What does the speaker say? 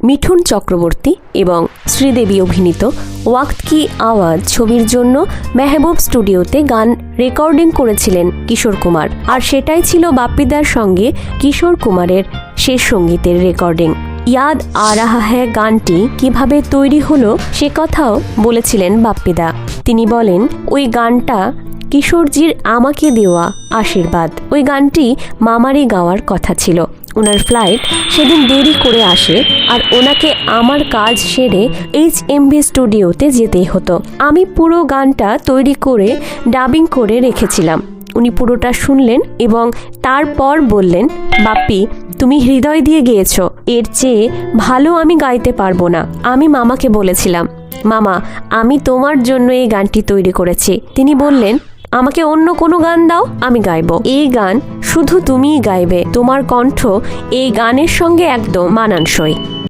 মিঠুন চক্রবর্তী এবং শ্রীদেবী অভিনীত ওয়াক্ত কি আওয়াজ ছবির জন্য মেহবুব স্টুডিওতে গান রেকর্ডিং করেছিলেন কিশোর কুমার, আর সেটাই ছিল বাপ্পিদার সঙ্গে কিশোর কুমারের শেষ সঙ্গীতের রেকর্ডিং। ইয়াদ আ রাহা হ্যায় গানটি কিভাবে তৈরি হলো সে কথাও বলেছিলেন বাপ্পিদা। তিনি বলেন, ওই গানটা কিশোরজির আমাকে দেওয়া আশীর্বাদ। ওই গানটি মামারই গাওয়ার কথা ছিল। ওনার ফ্লাইট সেদিন দেরি করে আসে আর ওনাকে আমার কাজ সেরে HMV স্টুডিওতে যেতেই হতো। আমি পুরো গানটা তৈরি করে ডাবিং করে রেখেছিলাম। উনি পুরোটা শুনলেন এবং তারপর বললেন, বাপ্পি তুমি হৃদয় দিয়ে গেয়েছো, এর চেয়ে ভালো আমি গাইতে পারবো না। আমি মামাকে বলেছিলাম, মামা আমি তোমার জন্য এই গানটি তৈরি করেছি। তিনি বললেন, আমাকে অন্য কোনো গান দাও, আমি গাইবো। এই গান শুধু তুমিই গাইবে, তোমার কণ্ঠ এই গানের সঙ্গে একদম মানানসই।